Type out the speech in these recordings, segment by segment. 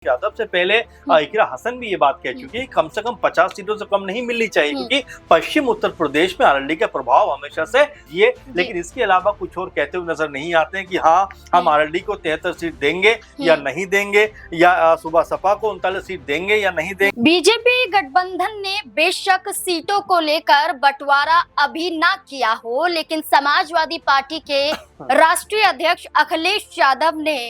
यादव से पहले इकरा हसन भी ये बात कह चुकी है, कम से कम 50 सीटों से कम नहीं मिलनी चाहिए, क्योंकि पश्चिम उत्तर प्रदेश में आरएलडी का प्रभाव हमेशा से ये। लेकिन इसके अलावा कुछ और कहते हुए नजर नहीं आते हैं कि हाँ, हम आरएलडी को 73 सीट देंगे या नहीं देंगे, या सुबह सपा को 39 सीट देंगे या नहीं देंगे। बीजेपी गठबंधन ने बेशक सीटों को लेकर बंटवारा अभी ना किया हो, लेकिन समाजवादी पार्टी के राष्ट्रीय अध्यक्ष अखिलेश यादव ने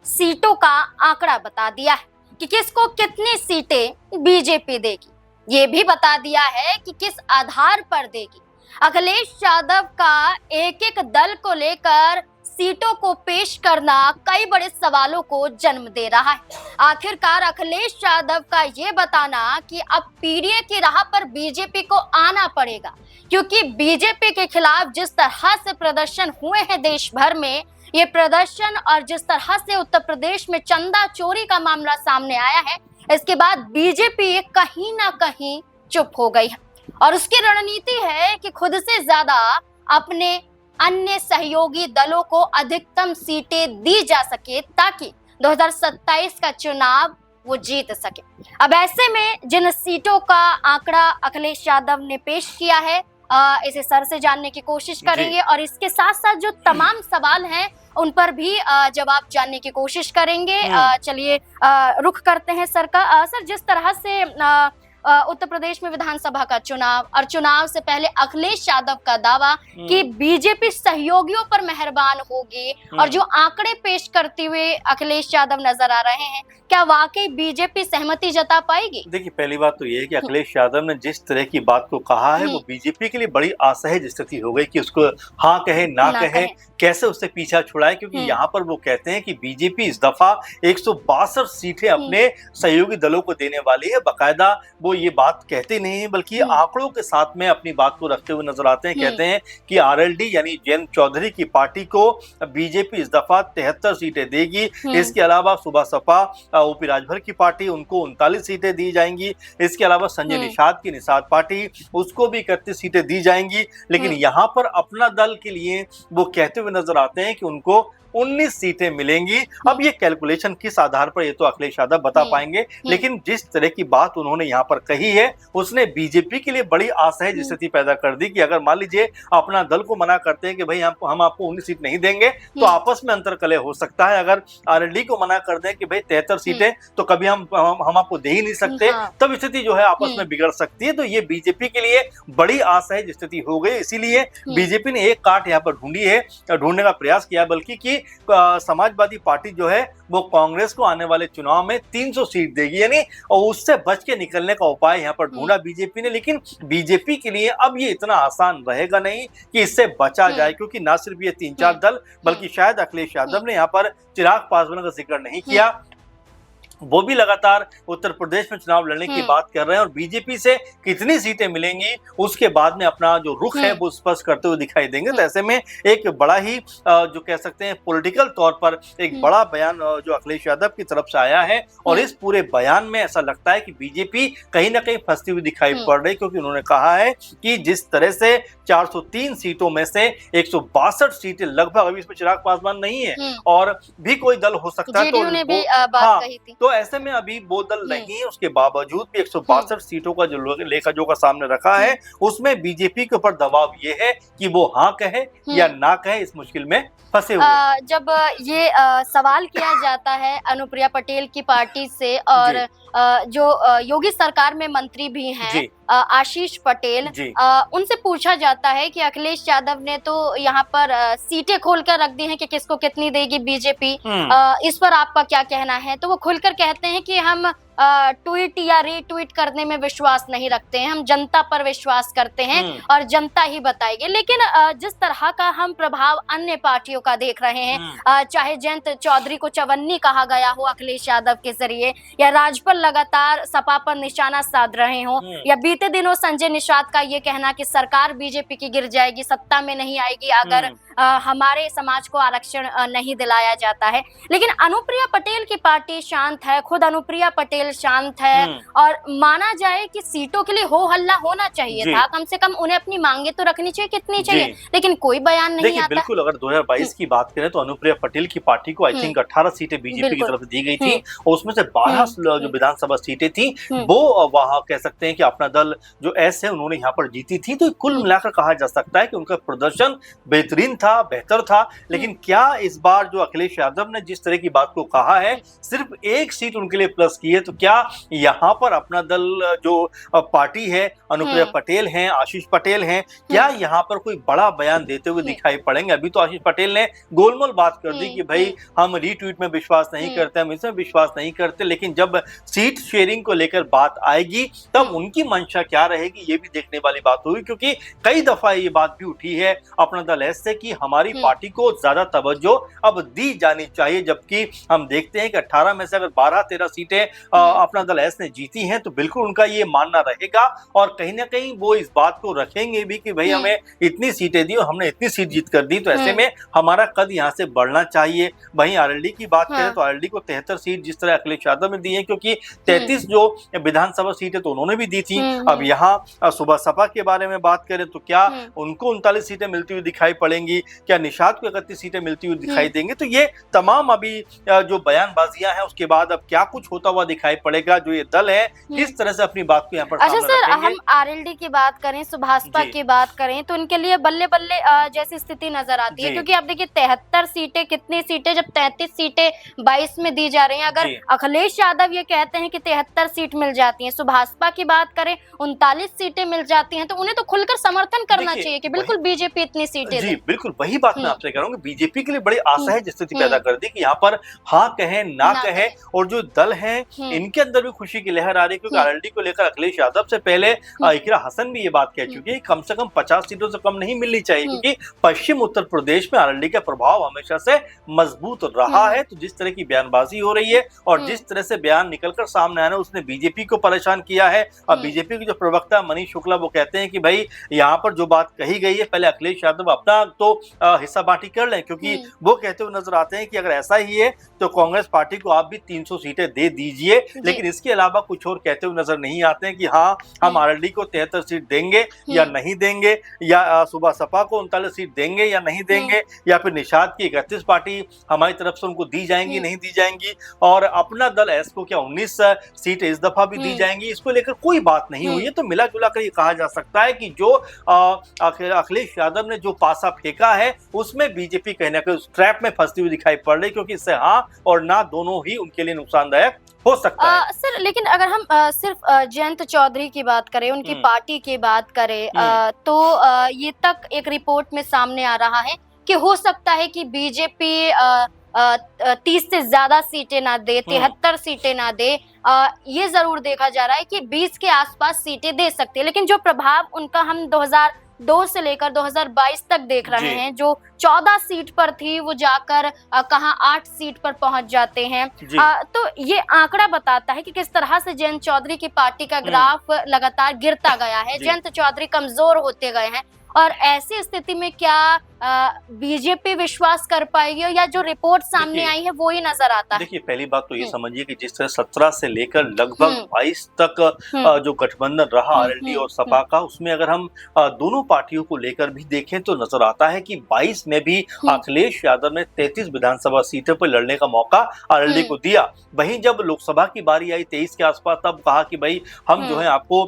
सीटों का आंकड़ा बता दिया है कि किसको कितनी सीटें बीजेपी देगी। ये भी बता दिया है कि किस आधार पर देगी। अखिलेश यादव का एक एक दल को लेकर सीटों को पेश करना कई बड़े सवालों को जन्म दे रहा है। आखिरकार अखिलेश यादव का ये बताना कि अब पीडीए की राह पर बीजेपी को आना पड़ेगा, क्योंकि बीजेपी के खिलाफ जिस तरह से प्रदर्शन हुए हैं देश भर में, ये प्रदर्शन और जिस तरह से उत्तर प्रदेश में चंदा चोरी का मामला सामने आया है, इसके बाद बीजेपी कहीं ना कहीं चुप हो गई है और उसकी रणनीति है कि खुद से ज्यादा अपने अन्य सहयोगी दलों को अधिकतम सीटें दी जा सके, ताकि 2027 का चुनाव वो जीत सके। अब ऐसे में जिन सीटों का आंकड़ा अखिलेश यादव ने पेश किया है, इसे सर से जानने की कोशिश करेंगे और इसके साथ साथ जो तमाम सवाल हैं उन पर भी जवाब जानने की कोशिश करेंगे। चलिए रुख करते हैं सर का। सर, जिस तरह से उत्तर प्रदेश में विधानसभा का चुनाव और चुनाव से पहले अखिलेश यादव का दावा कि बीजेपी सहयोगियों पर मेहरबान होगी और जो आंकड़े पेश करते हुए अखिलेश यादव नजर आ रहे हैं, क्या वाकई बीजेपी सहमति जता पाएगी? देखिए, पहली बात तो ये है कि अखिलेश यादव ने जिस तरह की बात को कहा है, वो बीजेपी के लिए बड़ी असहज स्थिति हो गई कि उसको हाँ कहे ना कहे, कैसे उससे पीछा छुड़ाए, क्योंकि यहाँ पर वो कहते हैं कि बीजेपी इस दफा 162 सीटें अपने सहयोगी दलों को देने वाली है। बाकायदा वो ये बात कहते नहीं है, बल्कि आंकड़ों के साथ में अपनी बात को रखते हुए नजर आते हैं। कहते हैं कि आरएलडी यानी जयंत चौधरी की पार्टी को बीजेपी इस दफा 73 सीटें देगी। इसके अलावा सुबह सपा ओपी राजभर की पार्टी, उनको 39 सीटें दी जाएंगी। इसके अलावा संजय निषाद की निषाद पार्टी, उसको भी 31 सीटें दी जाएंगी। लेकिन यहाँ पर अपना दल के लिए वो कहते हुए नजर आते हैं कि उनको 19 सीटें मिलेंगी। अब ये कैलकुलेशन किस आधार पर, ये तो अखिलेश यादव बता पाएंगे, लेकिन जिस तरह की बात उन्होंने यहाँ पर कही है, उसने बीजेपी के लिए बड़ी असहज स्थिति पैदा कर दी कि अगर मान लीजिए अपना दल को मना करते हैं कि भाई हम आपको 19 सीट नहीं देंगे, तो आपस में अंतरकलह हो सकता है। अगर आरएलडी को मना कर दें कि भाई 73 सीटें तो कभी हम आपको दे ही नहीं सकते, तब स्थिति जो है आपस में बिगड़ सकती है। तो ये बीजेपी के लिए बड़ी असहज स्थिति हो गई। इसीलिए बीजेपी ने एक काट यहाँ पर ढूंढने का प्रयास किया, बल्कि कि समाजवादी पार्टी जो है वो कांग्रेस को आने वाले चुनाव में 300 सीट देगी, यानी और उससे बच के निकलने का उपाय यहाँ पर ढूंढा बीजेपी ने। लेकिन बीजेपी के लिए अब ये इतना आसान रहेगा नहीं कि इससे बचा जाए, क्योंकि ना सिर्फ ये 3-4 दल, बल्कि शायद अखिलेश यादव ने यहाँ पर चिराग पासवान का जिक्र नहीं किया, वो भी लगातार उत्तर प्रदेश में चुनाव लड़ने की बात कर रहे हैं और बीजेपी से कितनी सीटें मिलेंगी उसके बाद में अपना जो रुख है वो स्पष्ट करते हुए दिखाई देंगे। तो ऐसे में एक बड़ा ही जो कह सकते हैं पॉलिटिकल तौर पर एक बड़ा बयान जो अखिलेश यादव की तरफ से आया है, और इस पूरे बयान में ऐसा लगता है कि बीजेपी कहीं ना कहीं फंसती हुई दिखाई पड़ रही, क्योंकि उन्होंने कहा है कि जिस तरह से 403 सीटों में से 162 सीटें लगभग, अभी इसमें चिराग पासवान नहीं है और भी कोई दल हो सकता है, तो ऐसे में अभी वो दल नहीं है, उसके बावजूद भी 162 सीटों का जो लेखा जोखा सामने रखा है, उसमें बीजेपी के ऊपर दबाव ये है कि वो हाँ कहे या ना कहे, इस मुश्किल में फंसे हुए। जब ये सवाल किया जाता है अनुप्रिया पटेल की पार्टी से, और जो योगी सरकार में मंत्री भी हैं आशीष पटेल, उनसे पूछा जाता है कि अखिलेश यादव ने तो यहाँ पर सीटें खोलकर रख दी हैं कि किसको कितनी देगी बीजेपी, इस पर आपका क्या कहना है? तो वो खुलकर कहते हैं कि हम ट्वीट या रीट्वीट करने में विश्वास नहीं रखते हैं, हम जनता पर विश्वास करते हैं और जनता ही बताएगी। लेकिन जिस तरह का हम प्रभाव अन्य पार्टियों का देख रहे हैं, चाहे जयंत चौधरी को चवन्नी कहा गया हो अखिलेश यादव के जरिए, या राजपाल लगातार सपा पर निशाना साध रहे हो, या बीते दिनों संजय निषाद का ये कहना कि सरकार बीजेपी की गिर जाएगी, सत्ता में नहीं आएगी अगर हमारे समाज को आरक्षण नहीं दिलाया जाता है। लेकिन अनुप्रिया पटेल की पार्टी शांत है। खुद अनुप्रिया पटेल दिल शांत है और माना जाए कि सीटों के लिए हो हल्ला होना चाहिए था, कम से कम उन्हें अपनी मांगे तो रखनी चाहिए, कितनी चाहिए, लेकिन कोई बयान नहीं आता। बिल्कुल, अगर 2022 की बात करें तो अनुप्रिया पटेल की पार्टी को आई थिंक 18 सीटें बीजेपी की तरफ से दी गई थी और उसमें से 12 जो विधानसभा सीटें थी वो वहां कह सकते हैं कि अपना दल जो एस है उन्होंने यहाँ पर जीती थी। तो कुल मिलाकर कहा जा सकता है कि उनका प्रदर्शन बेहतरीन था, बेहतर था। लेकिन क्या इस बार जो अखिलेश यादव ने जिस तरह की बात को कहा है, सिर्फ एक सीट उनके लिए प्लस की है, तो क्या यहाँ पर अपना दल जो पार्टी है, अनुप्रिया पटेल हैं, आशीष पटेल हैं, क्या यहाँ पर कोई बड़ा बयान देते हुए दिखाई पड़ेंगे? अभी तो आशीष पटेल ने गोलमोल बात कर दी कि भाई हम रीट्वीट में विश्वास नहीं करते, हम इसमें विश्वास नहीं करते, लेकिन जब सीट शेयरिंग को लेकर बात आएगी तब उनकी मंशा क्या रहेगी ये भी देखने वाली बात होगी। क्योंकि कई दफा ये बात भी उठी है अपना दल एस से कि हमारी पार्टी को ज्यादा तवज्जो अब दी जानी चाहिए, जबकि हम देखते हैं कि 18 में से अगर 12-13 सीटें अपना दल एस ने जीती हैं तो बिल्कुल उनका ये मानना रहेगा और कहीं ना कहीं वो इस बात को रखेंगे भी कि भाई हमें इतनी सीटें दी और हमने इतनी सीट जीत कर दी, तो ऐसे में हमारा कद यहाँ से बढ़ना चाहिए। वहीं आरएलडी की बात करें तो आरएलडी को 73 सीट जिस तरह अखिलेश यादव ने दी है, क्योंकि 33 जो विधानसभा सीटें तो उन्होंने भी दी थी। अब यहाँ सुबह सपा के बारे में बात करें तो क्या उनको 39 सीटें मिलती हुई दिखाई पड़ेंगी, क्या निषाद को 31 सीटें मिलती हुई दिखाई देंगी? तो ये तमाम अभी जो बयानबाजियां हैं उसके बाद अब क्या कुछ होता हुआ दिखाई पड़ेगा, जो ये दल है किस तरह से अपनी बात को यहाँ पर अच्छा सर, हम आरएलडी की बात करें, सुभाषपा की बात करें तो इनके लिए बल्ले बल्ले जैसी स्थिति नजर आती है, क्योंकि अब देखिए 73 सीटें, कितनी सीटें जब 33 सीटें 22 में दी जा रही हैं। अगर अखिलेश यादव ये कहते हैं कि 73 सीट मिल जाती है, सुभाषपा की बात करें 39 सीटें मिल जाती हैं, तो उन्हें तो खुलकर समर्थन करना चाहिए कि बिल्कुल बीजेपी इतनी सीटें जी बिल्कुल वही बात मैं आपसे कह रहा हूँ। बीजेपी के लिए बड़ी असहज स्थिति पैदा कर दी कि यहाँ पर हाँ कहे ना कहे, और जो दल है इनके अंदर भी खुशी की लहर आ रही है, क्योंकि आरएलडी को लेकर अखिलेश यादव से पहले इकरा हसन भी ये बात कह चुकी है कम से कम 50 सीटों से कम नहीं मिलनी चाहिए, क्योंकि पश्चिम उत्तर प्रदेश में आरएलडी का प्रभाव हमेशा से मजबूत रहा है। तो जिस तरह की बयानबाजी हो रही है और जिस तरह से बयान निकलकर सामने आना उसने बीजेपी को परेशान किया है। अब बीजेपी के जो प्रवक्ता मनीष शुक्ला वो कहते हैं कि भाई यहाँ पर जो बात कही गई है पहले अखिलेश यादव अपना तो हिस्सा बांटी कर लें, क्योंकि वो कहते हुए नजर आते हैं कि अगर ऐसा ही है तो कांग्रेस पार्टी को आप भी 300 सीटें दे दीजिए, लेकिन इसके अलावा कुछ और कहते हुए नजर नहीं आते हैं कि हाँ हम आरएलडी को 73 सीट देंगे या नहीं देंगे, या सुबह सपा को 39 सीट देंगे या नहीं देंगे, या फिर निषाद की 31 पार्टी हमारी तरफ से उनको दी जाएंगी नहीं दी जाएंगी, और अपना दल एस को क्या 19 सीटें इस दफा भी दी जाएंगी, इसको लेकर कोई बात नहीं हुई है। तो मिला जुला कर ये कहा जा सकता है कि जो अखिलेश यादव ने जो पासा फेंका है उसमें बीजेपी कहीं ना कहीं उस ट्रैप में फंसती हुई दिखाई पड़ रही, क्योंकि इससे हाँ और ना दोनों ही उनके लिए नुकसानदायक हो सकता है। सर लेकिन अगर हम सिर्फ जयंत चौधरी की बात करें, उनकी पार्टी की बात करें तो ये तक एक रिपोर्ट में सामने आ रहा है कि हो सकता है कि बीजेपी 30 से ज्यादा सीटें ना दे, 73 सीटें ना दे, ये जरूर देखा जा रहा है कि 20 के आसपास सीटें दे सकती है, लेकिन जो प्रभाव उनका हम 2002 से लेकर 2022 तक देख रहे हैं, जो 14 सीट पर थी वो जाकर कहां 8 सीट पर पहुंच जाते हैं। तो ये आंकड़ा बताता है कि किस तरह से जयंत चौधरी की पार्टी का ग्राफ लगातार गिरता गया है, जयंत चौधरी कमजोर होते गए हैं, और ऐसी स्थिति में क्या बीजेपी विश्वास कर पाएगी, या जो रिपोर्ट सामने आई है वो ही नजर आता है? देखिए पहली बात तो ये समझिए कि जिस तरह 17 से लेकर लगभग 22 तक जो गठबंधन रहा आरएलडी और सपा का, उसमें अगर हम दोनों पार्टियों को लेकर भी देखें तो नजर आता है कि 22 में भी अखिलेश यादव ने 33 विधानसभा सीटों पर लड़ने का मौका आरएलडी को दिया। वहीं जब लोकसभा की बारी आई 23 के आसपास, तब कहा कि भाई हम जो है आपको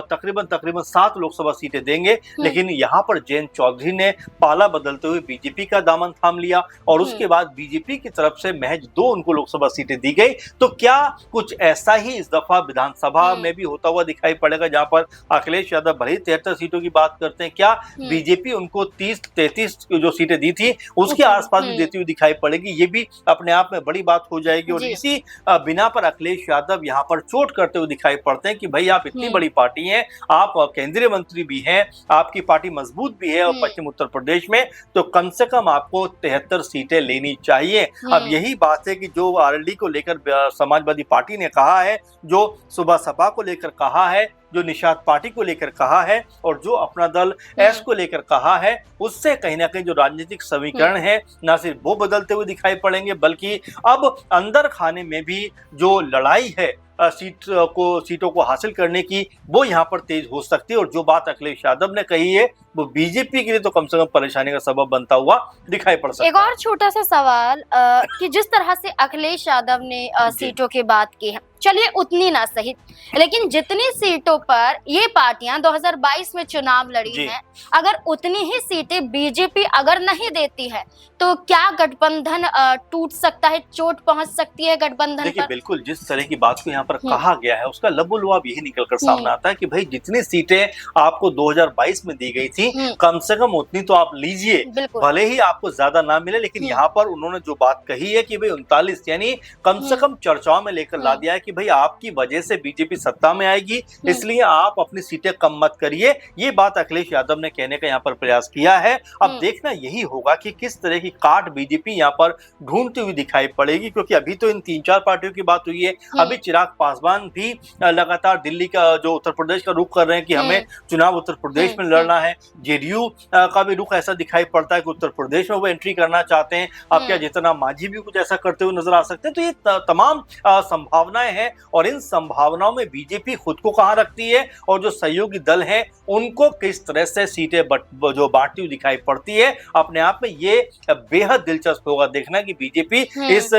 तकरीबन 7 लोकसभा सीटें देंगे, लेकिन यहाँ पर जयंत चौधरी ने पाला बदलते हुए बीजेपी का दामन थाम लिया और उसके बाद बीजेपी की तरफ से महज 2 उनको लोकसभा सीटें दी गई। तो क्या कुछ ऐसा ही इस दफा विधानसभा में भी होता हुआ दिखाई पड़ेगा, जहां पर अखिलेश यादव भले ही 73 सीटों की बात करते हैं, क्या बीजेपी उनको 30-33 जो सीटें दी थी उसके आसपास भी देती हुई दिखाई पड़ेगी? ये भी अपने आप में बड़ी बात हो जाएगी। और इसी बिना पर अखिलेश यादव यहाँ पर चोट करते हुए दिखाई पड़ते हैं कि भाई आप इतनी बड़ी पार्टी हैं, आप केंद्रीय मंत्री भी हैं, आपकी पार्टी मजबूत भी है और पश्चिम उत्तर प्रदेश में, तो कम से कम आपको 73 सीटें लेनी चाहिए। अब यही बात है कि जो आरएलडी को लेकर समाजवादी पार्टी ने कहा है, जो सुबह सपा को लेकर कहा है, जो निषाद पार्टी को लेकर कहा है, और जो अपना दल एस को लेकर कहा है, उससे कहीं ना कहीं जो राजनीतिक समीकरण है ना सिर्फ वो बदलते हुए दिखाई पड़ेंगे, बल्कि अब अंदर खाने में भी जो लड़ाई है सीटों को हासिल करने की वो यहाँ पर तेज हो सकती है। और जो बात अखिलेश यादव ने कही है वो बीजेपी के लिए तो कम से कम परेशानी का सबब बनता हुआ दिखाई पड़ सकता है। एक और छोटा सा सवाल कि जिस तरह से अखिलेश यादव ने सीटों की बात की है, चलिए उतनी ना सही, लेकिन जितनी सीटों पर ये पार्टियां 2022 में चुनाव लड़ी हैं, अगर उतनी ही सीटें बीजेपी अगर नहीं देती है तो क्या गठबंधन टूट सकता है, चोट पहुंच सकती है गठबंधन देखिए पर? बिल्कुल जिस तरह की बात को यहाँ पर कहा गया है उसका लबोलुआब यही निकलकर सामने आता है कि भाई जितनी सीटें आपको 2022 में दी गई थी कम से कम उतनी तो आप लीजिए, भले ही आपको ज्यादा ना मिले। लेकिन यहाँ पर उन्होंने जो बात कही है कि भाई 39 यानी कम से कम चर्चाओं में लेकर ला दिया है कि भाई आपकी वजह से बीजेपी सत्ता में आएगी, इसलिए आप अपनी सीटें कम मत करिए। ये बात अखिलेश यादव ने कहने का यहाँ पर प्रयास किया है। अब देखना यही होगा कि किस तरह की काट बीजेपी यहाँ पर ढूंढती हुई दिखाई पड़ेगी, क्योंकि अभी तो इन 3-4 पार्टियों की बात हुई है। अभी चिराग पासवान भी लगातार दिल्ली का जो उत्तर प्रदेश का रुख कर रहे हैं कि हमें चुनाव उत्तर प्रदेश में लड़ना है। जेडीयू का भी रुख ऐसा दिखाई पड़ता है कि उत्तर प्रदेश में वो एंट्री करना चाहते हैं। अब क्या जितना मांझी भी कुछ ऐसा करते हुए नजर आ सकते हैं। तो ये तमाम संभावनाएं हैं और इन संभावनाओं में बीजेपी खुद को कहां रखती है और जो सहयोगी दल हैं उनको किस तरह से सीटें जो बांटती हुई दिखाई पड़ती है। अपने आप में ये बेहद दिलचस्प होगा देखना कि बीजेपी इस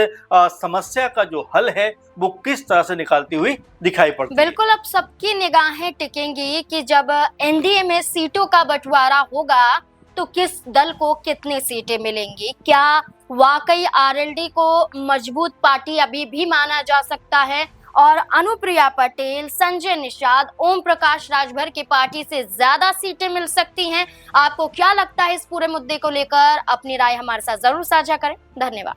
समस्या का जो हल है वो किस तरह से निकालती हुई दिखाई पड़ती है। बिल्कुल, अब सबकी निगाहें टिकेंगी कि जब एनडीए में सीटों का बंटवारा होगा तो किस दल को कितनी सीटें मिलेंगी। क्या वाकई आरएलडी को मजबूत पार्टी अभी भी माना जा सकता है और अनुप्रिया पटेल, संजय निषाद, ओम प्रकाश राजभर की पार्टी से ज्यादा सीटें मिल सकती हैं? आपको क्या लगता है इस पूरे मुद्दे को लेकर? अपनी राय हमारे साथ जरूर साझा करें। धन्यवाद।